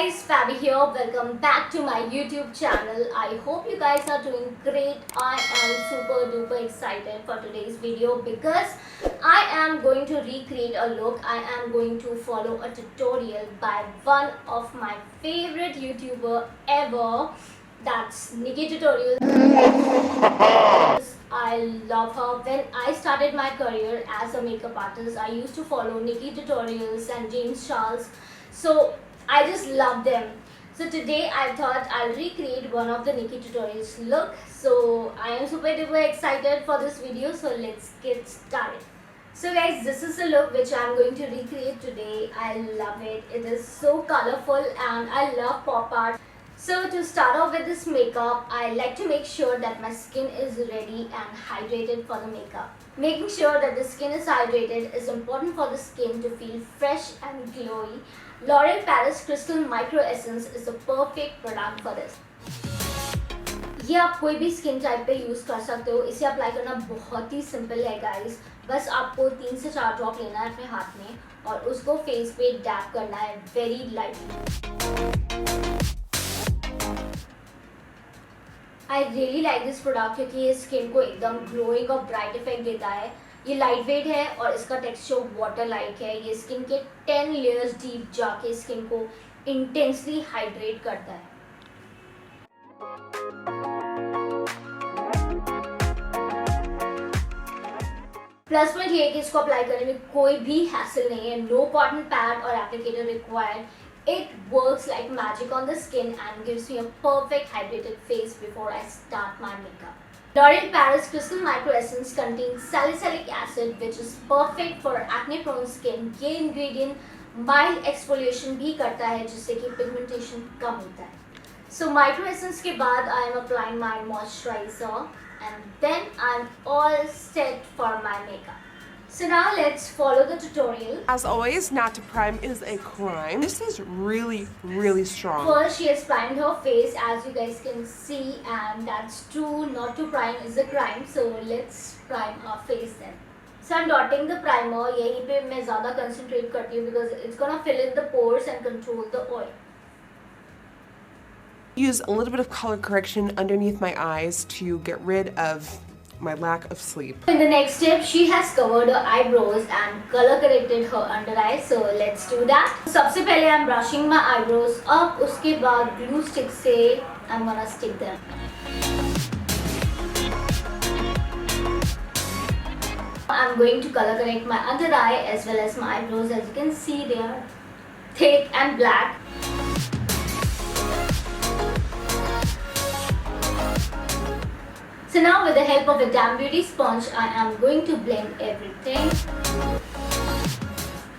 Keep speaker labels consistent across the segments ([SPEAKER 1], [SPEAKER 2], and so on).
[SPEAKER 1] guys, Faby here. Welcome back to my YouTube channel. I hope you guys are doing great. I am super duper excited for today's video because I am going to recreate a look. I am going to follow a tutorial by one of my favorite YouTuber ever. That's Nikkitutorials. I love her. When I started my career as a makeup artist, I used to follow Nikkitutorials and James Charles. So I just love them. So today I thought I'll recreate one of the Nikkitutorials look. So I am super duper excited for this video. So let's get started. So guys, this is the look which I'm going to recreate today. I love it. It is so colorful and I love pop art. So to start off with this makeup, I like to make sure that my skin is ready and hydrated for the makeup. Making sure that the skin is hydrated is important for the skin to feel fresh and glowy. L'Oreal Paris Crystal Micro Essence is the perfect product for this. ये आप कोई भी skin type पे use कर सकते हो. इसे apply करना बहुत ही सिंपल है गाइस. बस आपको 3 से 4 ड्रॉप लेना है अपने हाथ में और उसको फेस पे डैप करना है very lightly. I really like this product क्योंकि ये स्किन को एकदम ग्लोइंग और ब्राइट इफेक्ट देता है. ये लाइट वेट है और इसका टेक्सचर वाटर लाइक है. ये स्किन के 10 लेयर्स डीप जाके स्किन को इंटेंसली हाइड्रेट करता है. प्लस पॉइंट ये है कि इसको अप्लाई करने में कोई भी हैसल नहीं है. नो कॉटन पैड और applicator required. It works like magic on the skin and gives me a perfect hydrated face before I start my makeup. L'Oreal Paris Crystal Micro Essence contains salicylic acid which is perfect for acne prone skin. ये ingredient mild exfoliation भी करता है जिससे कि pigmentation कम होता है. So micro essence के बाद I am applying my moisturizer and then I'm all set for my makeup. So now let's follow the tutorial.
[SPEAKER 2] As always, not to prime is a crime. This is really strong.
[SPEAKER 1] First, she has primed her face, as you guys can see, and that's true. Not to prime is a crime. So let's prime our face then. So I'm dotting the primer. यहीं पे मैं ज़्यादा concentrate करती हूँ because it's gonna fill in the pores and control the oil.
[SPEAKER 2] Use a little bit of color correction underneath my eyes to get rid of my lack of sleep.
[SPEAKER 1] In the next step, she has covered her eyebrows and color corrected her under eye. So let's do that. सबसे पहले I'm brushing my eyebrows up. उसके बाद glue stick से I'm gonna stick them. I'm going to color correct my under eye as well as my eyebrows. As you can see, they are thick and black. So now with the help of a damn beauty sponge, I am going to blend everything.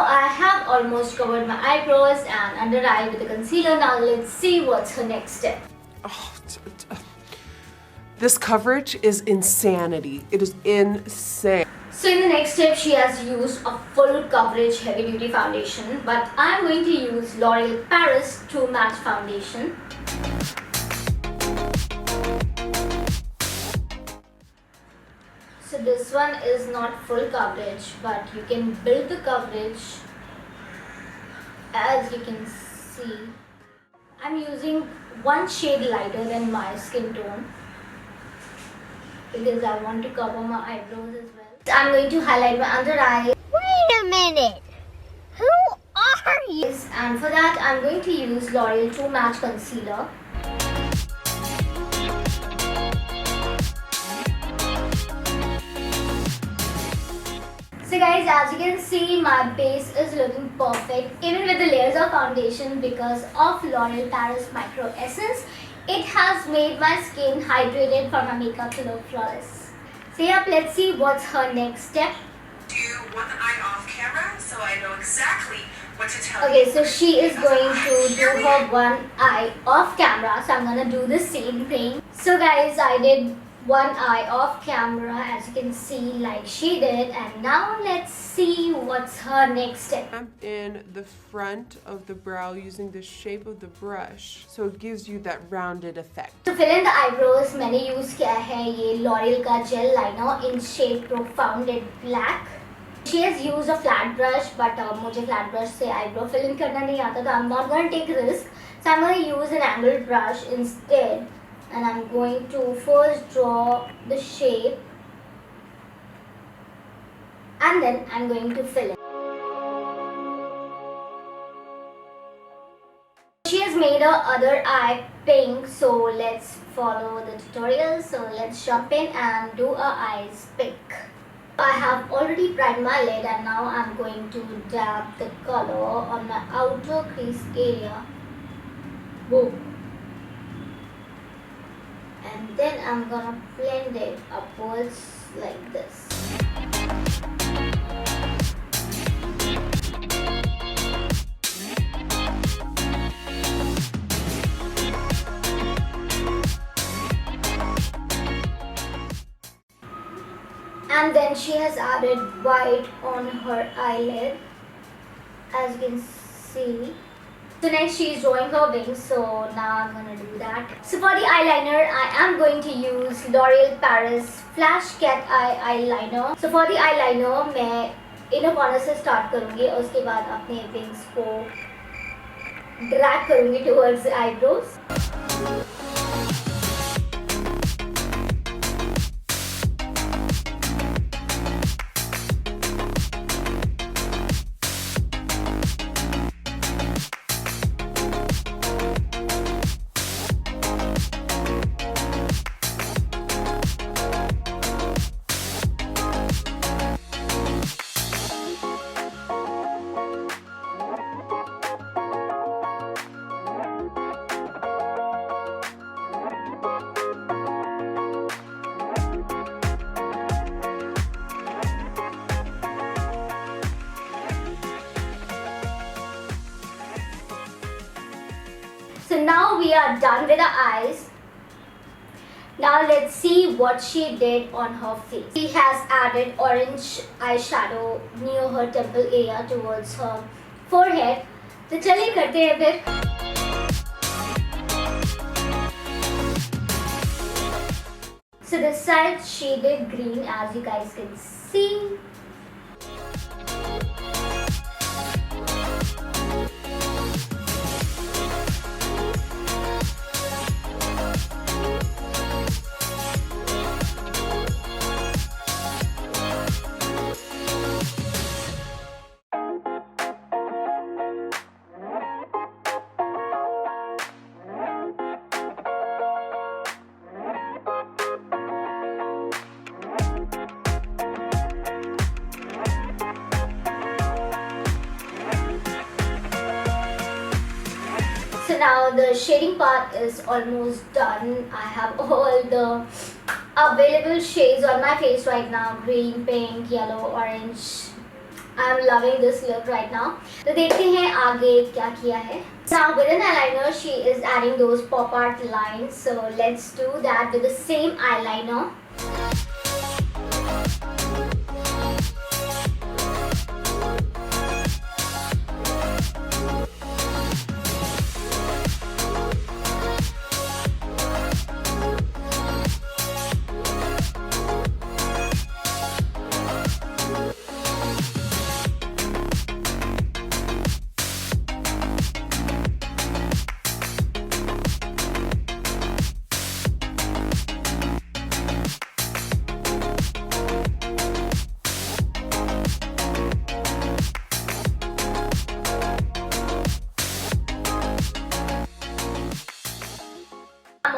[SPEAKER 1] I have almost covered my eyebrows and under eye with the concealer. Now let's see what's her next step.
[SPEAKER 2] Oh, this coverage is insanity. It is insane.
[SPEAKER 1] So in the next step, she has used a full coverage heavy duty foundation, but I'm going to use L'Oreal Paris True Matte Foundation. So this one is not full coverage, but you can build the coverage as you can see. I'm using one shade lighter than my skin tone because I want to cover my eyebrows as well. I'm going to highlight my under eye.
[SPEAKER 3] Wait a minute! Who are you?
[SPEAKER 1] And for that I'm going to use L'Oreal True Matte Concealer. So guys, as you can see, my base is looking perfect even with the layers of foundation because of L'Oreal Paris Micro Essence. It has made my skin hydrated for my makeup to look flawless. So yeah, let's see what's her next step.
[SPEAKER 4] Do one eye off camera so I know exactly what to tell you.
[SPEAKER 1] Okay, so she is going to do her one eye off camera. So I'm gonna do the same thing. So guys, I did one eye off camera as you can see like she did, and now let's see what's her next step.
[SPEAKER 2] I'm in the front of the brow using the shape of the brush so it gives you that rounded effect.
[SPEAKER 1] To fill in the eyebrows, मैंने use किया है ये L'Oreal का gel liner in shade Profounded Black. she has used a flat brush, but मुझे flat brush से eyebrow fill in करना नहीं आता, तो I'm not going to take risk. So I'm going to use an angled brush instead, and I'm going to first draw the shape, and then I'm going to fill it. She has made her other eye pink, so let's follow the tutorial. So let's jump in and do her eyes pink. I have already primed my lid, and now I'm going to dab the color on my outer crease area. Whoa. And then I'm gonna blend it upwards like this. And then she has added white on her eyelid, as you can see. So next she is drawing her wings, so now I'm gonna do that. So for the eyeliner, I am going to use L'Oreal Paris Flash Cat Eye Eyeliner. So for the eyeliner, मैं inner corner से start करूँगी और उसके बाद अपने wings को drag करूँगी towards the eyebrows. So now we are done with the eyes. Now let's see what she did on her face. She has added orange eyeshadow near her temple area towards her forehead. तो चलिए करते हैं फिर. So this side she did green, as you guys can see. So now the shading part is almost done. I have all the available shades on my face right now. Green, pink, yellow, orange. I'm loving this look right now. तो देखते हैं आगे क्या किया है. Now with an eyeliner, she is adding those pop art lines. So let's do that with the same eyeliner.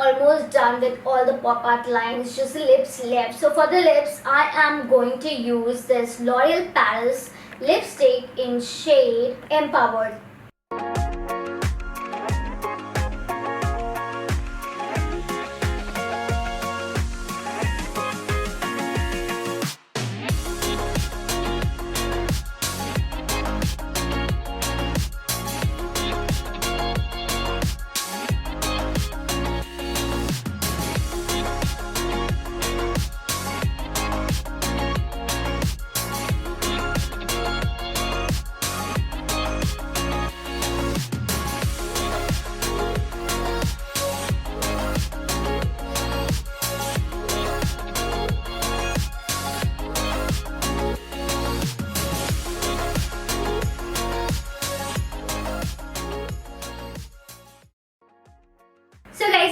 [SPEAKER 1] Almost done with all the pop art lines, just the lips left. So for the lips, I am going to use this L'Oreal Paris lipstick in shade Empowered.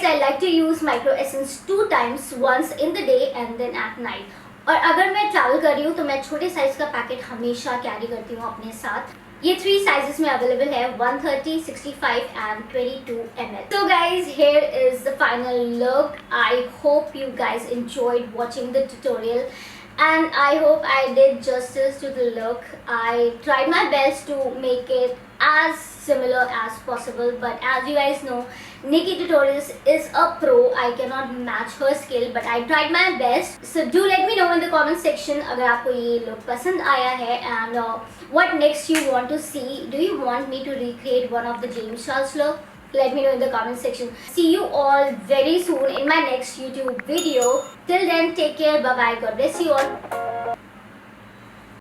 [SPEAKER 1] I like to use micro essence 2 times, once in the day and then at night. और अगर मैं travel कर रही हूँ तो मैं छोटे size का पैकेट हमेशा कैरी करती हूँ अपने साथ. ये 3 साइजेस में अवेलेबल है, 130, 65 and 22 ml. So guys, here is the final look. I hope you guys enjoyed watching the tutorial and I hope I did justice to the look. I tried my best to make it as similar as possible, but as you guys know, Nikkitutorials is a pro. I cannot match her skill, but I tried my best. So do let me know in the comment section अगर आपको ये look पसंद आया है and what next you want to see. Do you want me to recreate one of the James Charles look? Let me know in the comment section. See you all very soon in my next YouTube video. Till then, take care. Bye bye. God bless you all.